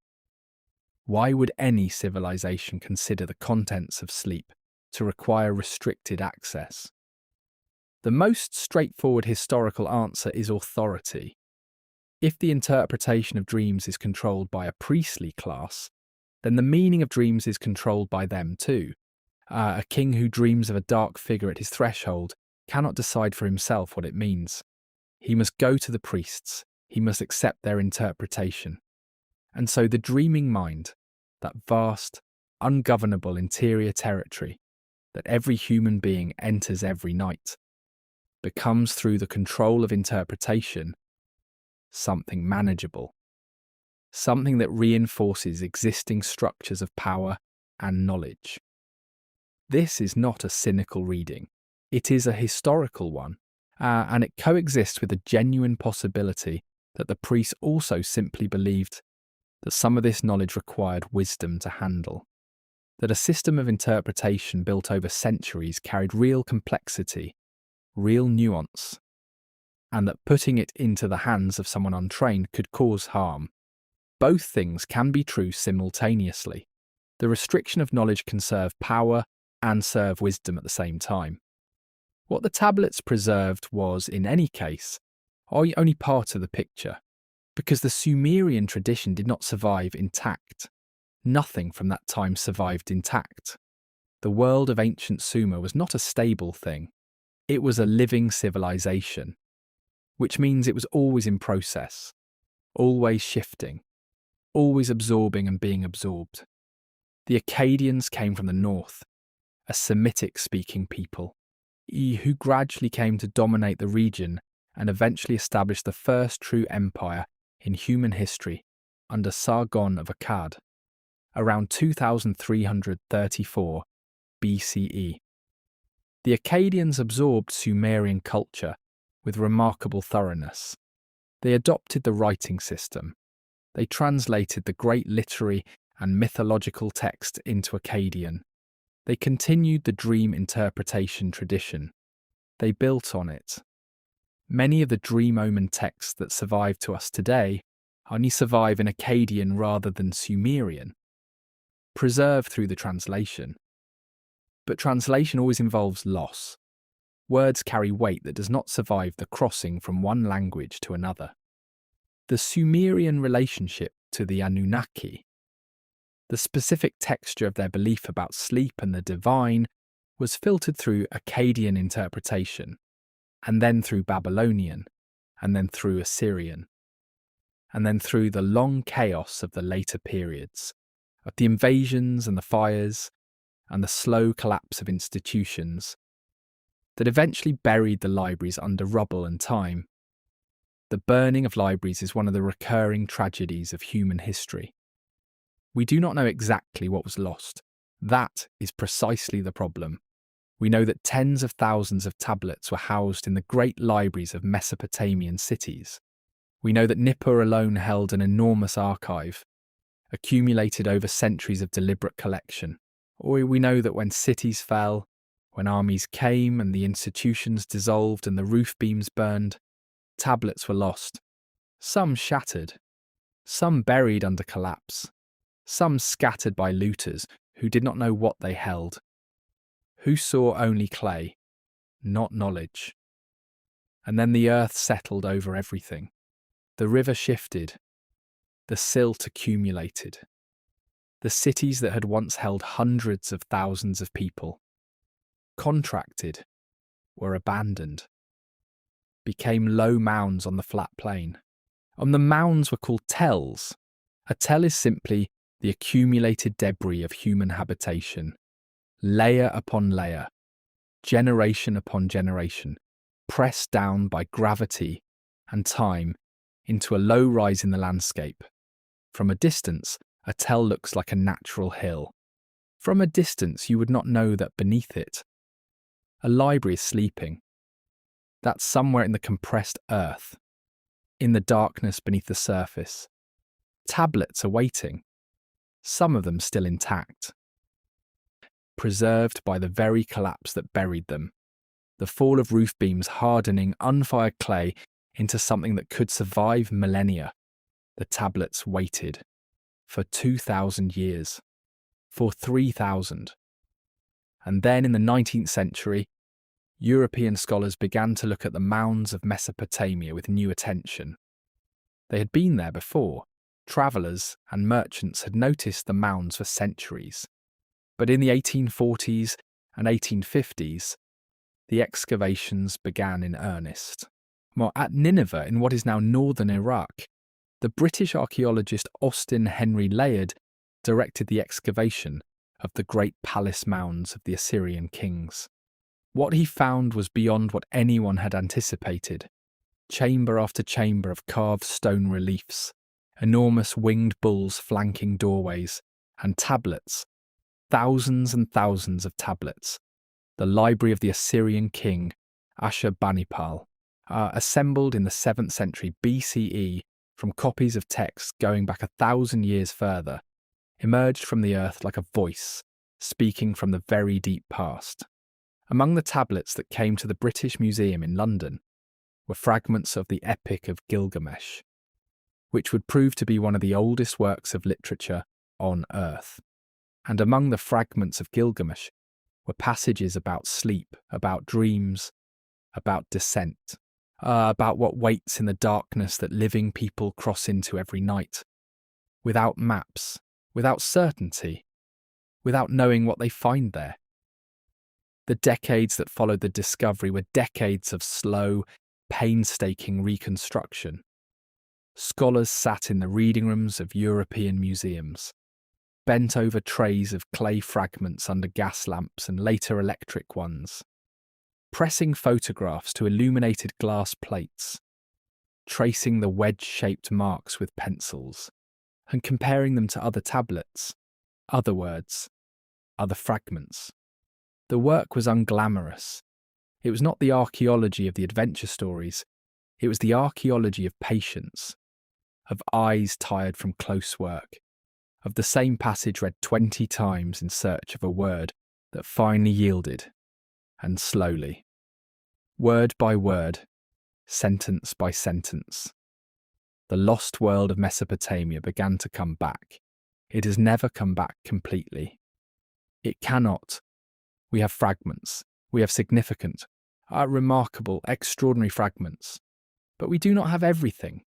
Why would any civilization consider the contents of sleep to require restricted access? The most straightforward historical answer is authority. If the interpretation of dreams is controlled by a priestly class, then the meaning of dreams is controlled by them too. A king who dreams of a dark figure at his threshold cannot decide for himself what it means. He must go to the priests. He must accept their interpretation. And so the dreaming mind, that vast, ungovernable interior territory that every human being enters every night, becomes through the control of interpretation something manageable, something that reinforces existing structures of power and knowledge. This is not a cynical reading. It is a historical one, and it coexists with the genuine possibility that the priests also simply believed that some of this knowledge required wisdom to handle, that a system of interpretation built over centuries carried real complexity, real nuance, and that putting it into the hands of someone untrained could cause harm. Both things can be true simultaneously. The restriction of knowledge can serve power and serve wisdom at the same time. What the tablets preserved was, in any case, only part of the picture, because the Sumerian tradition did not survive intact. Nothing from that time survived intact. The world of ancient Sumer was not a stable thing. It was a living civilization, which means it was always in process, always shifting, always absorbing and being absorbed. The Akkadians came from the north, a Semitic-speaking people, who gradually came to dominate the region and eventually established the first true empire in human history under Sargon of Akkad, around 2334 BCE. The Akkadians absorbed Sumerian culture with remarkable thoroughness. They adopted the writing system. They translated the great literary and mythological text into Akkadian. They continued the dream interpretation tradition. They built on it. Many of the dream omen texts that survive to us today only survive in Akkadian rather than Sumerian, preserved through the translation. But translation always involves loss. Words carry weight that does not survive the crossing from one language to another. the Sumerian relationship to the Anunnaki. The specific texture of their belief about sleep and the divine was filtered through Akkadian interpretation, and then through Babylonian, and then through Assyrian, and then through the long chaos of the later periods, of the invasions and the fires, and the slow collapse of institutions that eventually buried the libraries under rubble and time. The burning of libraries is one of the recurring tragedies of human history. We do not know exactly what was lost. That is precisely the problem. We know that tens of thousands of tablets were housed in the great libraries of Mesopotamian cities. We know that Nippur alone held an enormous archive, accumulated over centuries of deliberate collection. Or we know that when cities fell, when armies came and the institutions dissolved and the roof beams burned, tablets were lost. Some shattered, some buried under collapse, some scattered by looters who did not know what they held, who saw only clay, not knowledge. And then the earth settled over everything. The river shifted, the silt accumulated. The cities that had once held hundreds of thousands of people, contracted, were abandoned, became low mounds on the flat plain. And the mounds were called tells. A tell is simply the accumulated debris of human habitation, layer upon layer, generation upon generation, pressed down by gravity and time into a low rise in the landscape. From a distance, a tell looks like a natural hill. From a distance, you would not know that beneath it, a library is sleeping. That's somewhere in the compressed earth, in the darkness beneath the surface. Tablets are waiting, some of them still intact, preserved by the very collapse that buried them, the fall of roof beams hardening unfired clay into something that could survive millennia. The tablets waited. For 2,000 years, for 3,000. And then in the 19th century, European scholars began to look at the mounds of Mesopotamia with new attention. They had been there before. Travellers and merchants had noticed the mounds for centuries. But in the 1840s and 1850s, the excavations began in earnest. Well, at Nineveh, in what is now northern Iraq, the British archaeologist Austin Henry Layard directed the excavation of the great palace mounds of the Assyrian kings. What he found was beyond what anyone had anticipated. Chamber after chamber of carved stone reliefs, enormous winged bulls flanking doorways, and tablets, thousands and thousands of tablets, the library of the Assyrian king Ashurbanipal, assembled in the 7th century BCE from copies of texts going back 1,000 years further, emerged from the earth like a voice, speaking from the very deep past. Among the tablets that came to the British Museum in London were fragments of the Epic of Gilgamesh, which would prove to be one of the oldest works of literature on Earth. And among the fragments of Gilgamesh were passages about sleep, about dreams, about descent, about what waits in the darkness that living people cross into every night, without maps, without certainty, without knowing what they find there. The decades that followed the discovery were decades of slow, painstaking reconstruction. Scholars sat in the reading rooms of European museums, bent over trays of clay fragments under gas lamps and later electric ones, pressing photographs to illuminated glass plates, tracing the wedge-shaped marks with pencils, and comparing them to other tablets, other words, other fragments. The work was unglamorous. It was not the archaeology of the adventure stories. It was the archaeology of patience, of eyes tired from close work, of the same passage read 20 times in search of a word that finally yielded, and slowly, word by word, sentence by sentence, the lost world of Mesopotamia began to come back. It has never come back completely. It cannot. We have fragments. We have significant, remarkable, extraordinary fragments. But we do not have everything.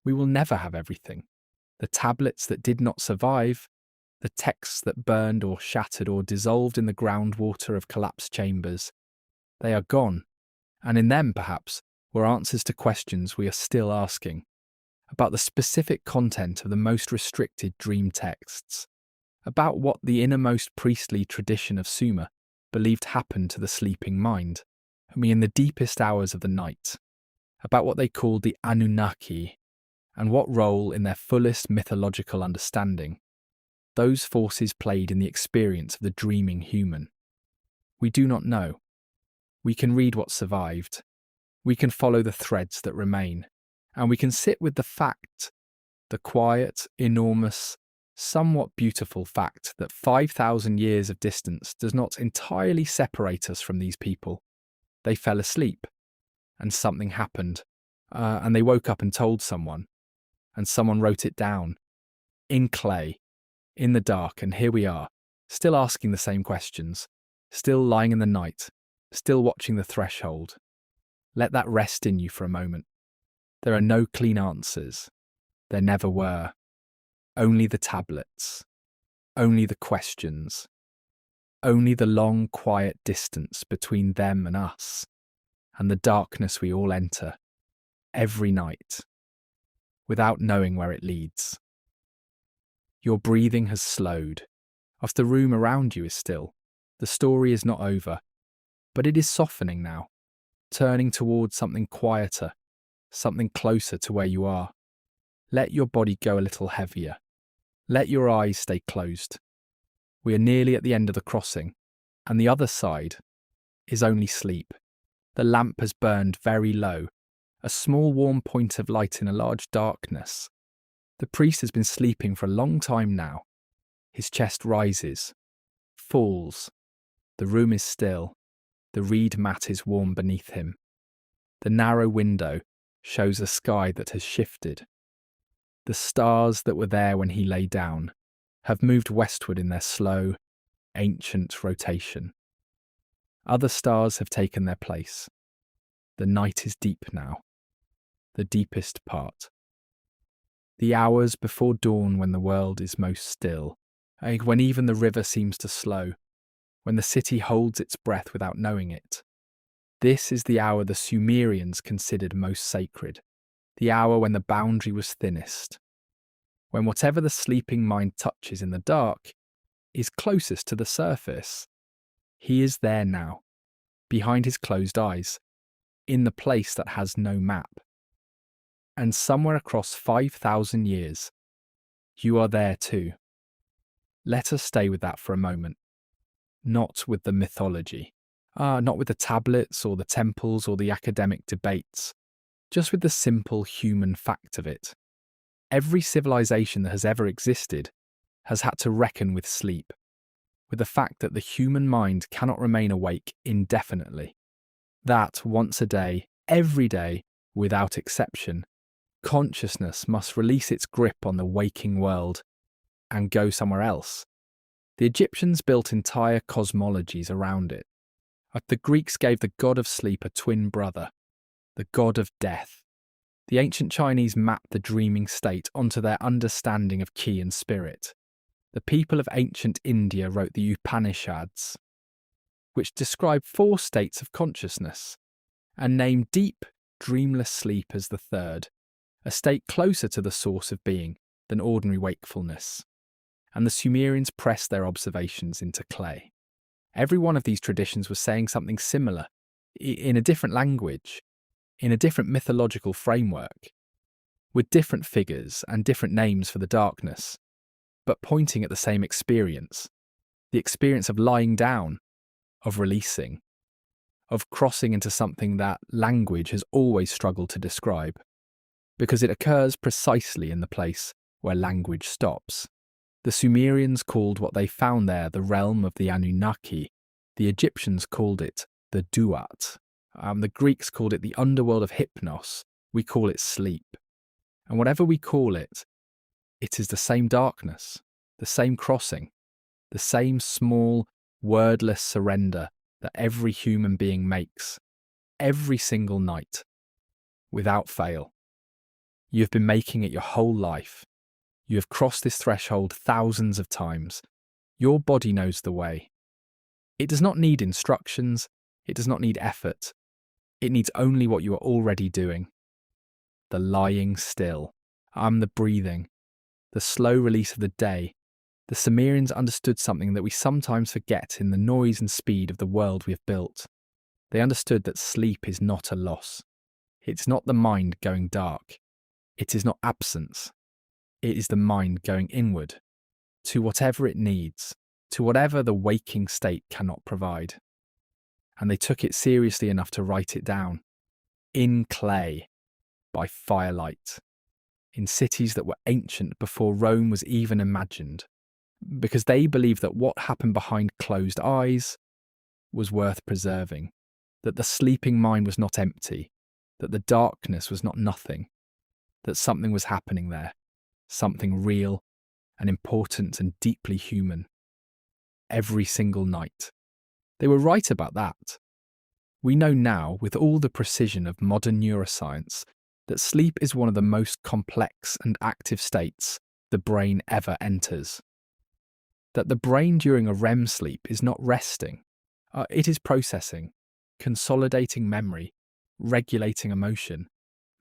We will never have everything. The tablets that did not survive, the texts that burned or shattered or dissolved in the groundwater of collapsed chambers, they are gone, and in them, perhaps, were answers to questions we are still asking, about the specific content of the most restricted dream texts, about what the innermost priestly tradition of Sumer believed happened to the sleeping mind, only in the deepest hours of the night, about what they called the Anunnaki, and what role, in their fullest mythological understanding, those forces played in the experience of the dreaming human. We do not know. We can read what survived. We can follow the threads that remain. And we can sit with the fact, the quiet, enormous, somewhat beautiful fact that 5,000 years of distance does not entirely separate us from these people. They fell asleep, and something happened, and they woke up and told someone, and someone wrote it down, in clay, in the dark, and here we are, still asking the same questions, still lying in the night, still watching the threshold. Let that rest in you for a moment. There are no clean answers. There never were. Only the tablets. Only the questions. Only the long, quiet distance between them and us, and the darkness we all enter, every night, without knowing where it leads. Your breathing has slowed. If the room around you is still, the story is not over, but it is softening now, turning towards something quieter, something closer to where you are. Let your body go a little heavier. Let your eyes stay closed. We are nearly at the end of the crossing, and the other side is only sleep. The lamp has burned very low, a small warm point of light in a large darkness. The priest has been sleeping for a long time now. His chest rises, falls. The room is still. The reed mat is warm beneath him. The narrow window shows a sky that has shifted. The stars that were there when he lay down have moved westward in their slow, ancient rotation. Other stars have taken their place. The night is deep now, the deepest part. The hours before dawn, when the world is most still, when even the river seems to slow, when the city holds its breath without knowing it. This is the hour the Sumerians considered most sacred, the hour when the boundary was thinnest, when whatever the sleeping mind touches in the dark is closest to the surface. He is there now, behind his closed eyes, in the place that has no map. And somewhere across 5,000 years, you are there too. Let us stay with that for a moment. Not with the mythology. Not with the tablets or the temples or the academic debates. Just with the simple human fact of it. Every civilization that has ever existed has had to reckon with sleep, with the fact that the human mind cannot remain awake indefinitely. That once a day, every day, without exception, consciousness must release its grip on the waking world and go somewhere else. The Egyptians built entire cosmologies around it. The Greeks gave the god of sleep a twin brother, the god of death. The ancient Chinese mapped the dreaming state onto their understanding of ki and spirit. The people of ancient India wrote the Upanishads, which describe 4 states of consciousness, and named deep, dreamless sleep as the third, a state closer to the source of being than ordinary wakefulness. And the Sumerians pressed their observations into clay. Every one of these traditions was saying something similar, in a different language, in a different mythological framework, with different figures and different names for the darkness, but pointing at the same experience, the experience of lying down, of releasing, of crossing into something that language has always struggled to describe, because it occurs precisely in the place where language stops. The Sumerians called what they found there the realm of the Anunnaki. The Egyptians called it the Duat. The Greeks called it the underworld of Hypnos. We call it sleep. And whatever we call it, it is the same darkness, the same crossing, the same small, wordless surrender that every human being makes, every single night, without fail. You have been making it your whole life. You have crossed this threshold thousands of times. Your body knows the way. It does not need instructions. It does not need effort. It needs only what you are already doing. The lying still. The breathing. The slow release of the day. The Sumerians understood something that we sometimes forget in the noise and speed of the world we have built. They understood that sleep is not a loss. It's not the mind going dark. It is not absence. It is the mind going inward, to whatever it needs, to whatever the waking state cannot provide. And they took it seriously enough to write it down. In clay, by firelight, in cities that were ancient before Rome was even imagined, because they believed that what happened behind closed eyes was worth preserving, that the sleeping mind was not empty, that the darkness was not nothing, that something was happening there, something real and important and deeply human. Every single night. They were right about that. We know now, with all the precision of modern neuroscience, that sleep is one of the most complex and active states the brain ever enters. That the brain during a REM sleep is not resting. It is processing, consolidating memory, regulating emotion,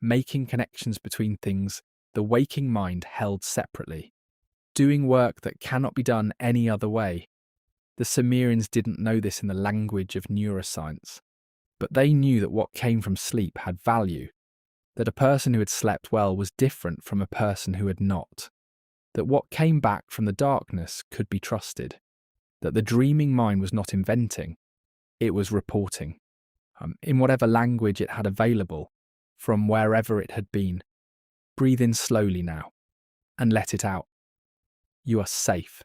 making connections between things the waking mind held separately, doing work that cannot be done any other way. The Sumerians didn't know this in the language of neuroscience, but they knew that what came from sleep had value, that a person who had slept well was different from a person who had not, that what came back from the darkness could be trusted, that the dreaming mind was not inventing, it was reporting, in whatever language it had available, from wherever it had been. Breathe in slowly now, and let it out. You are safe.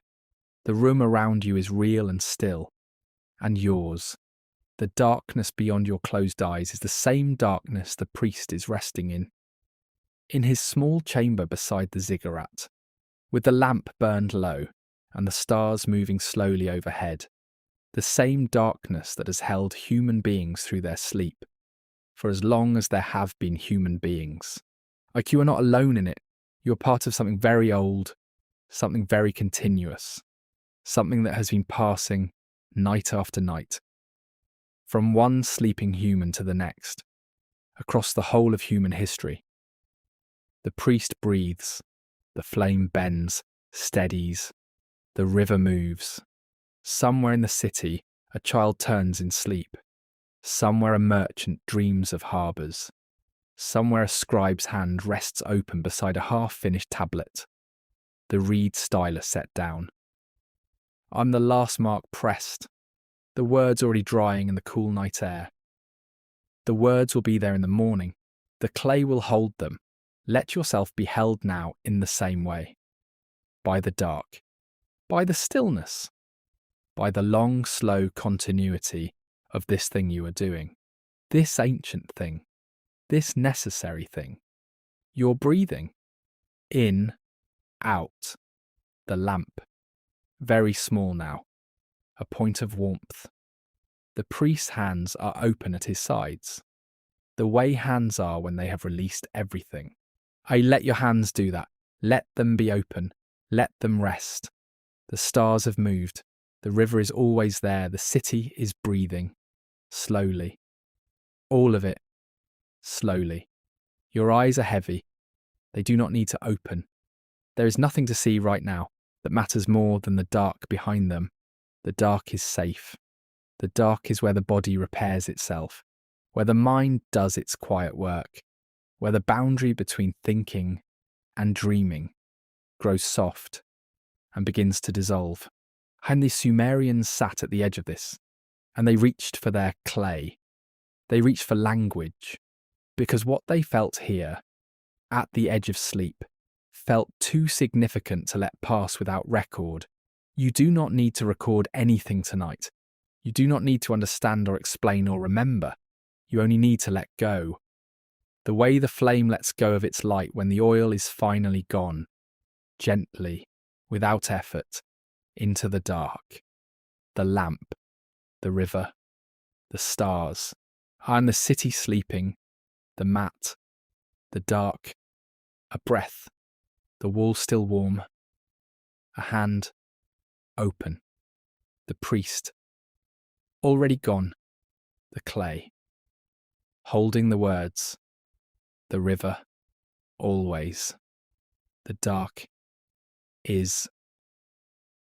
The room around you is real and still, and yours. The darkness beyond your closed eyes is the same darkness the priest is resting in. In his small chamber beside the ziggurat, with the lamp burned low and the stars moving slowly overhead, the same darkness that has held human beings through their sleep, for as long as there have been human beings. Like, you are not alone in it. You are part of something very old, something very continuous, something that has been passing night after night, from one sleeping human to the next, across the whole of human history. The priest breathes, the flame bends, steadies, the river moves. Somewhere in the city, a child turns in sleep. Somewhere a merchant dreams of harbours. Somewhere a scribe's hand rests open beside a half-finished tablet, the reed stylus set down. I'm the last mark pressed, the words already drying in the cool night air. The words will be there in the morning. The clay will hold them. Let yourself be held now in the same way. By the dark. By the stillness. By the long, slow continuity of this thing you are doing. This ancient thing. This necessary thing. You're breathing. In, out. The lamp. Very small now. A point of warmth. The priest's hands are open at his sides. The way hands are when they have released everything. Let your hands do that. Let them be open. Let them rest. The stars have moved. The river is always there. The city is breathing. Slowly. All of it. Slowly. Your eyes are heavy. They do not need to open. There is nothing to see right now that matters more than the dark behind them. The dark is safe. The dark is where the body repairs itself, where the mind does its quiet work, where the boundary between thinking and dreaming grows soft and begins to dissolve. And the Sumerians sat at the edge of this, and they reached for their clay. They reached for language, because what they felt here, at the edge of sleep, felt too significant to let pass without record. You do not need to record anything tonight. You do not need to understand or explain or remember. You only need to let go. The way the flame lets go of its light when the oil is finally gone, gently, without effort, into the dark. The lamp, the river, the stars, and the city sleeping, the mat, the dark, A breath, the wall still warm. A hand, open. The priest, already gone. The clay, holding the words. The river, always. The dark is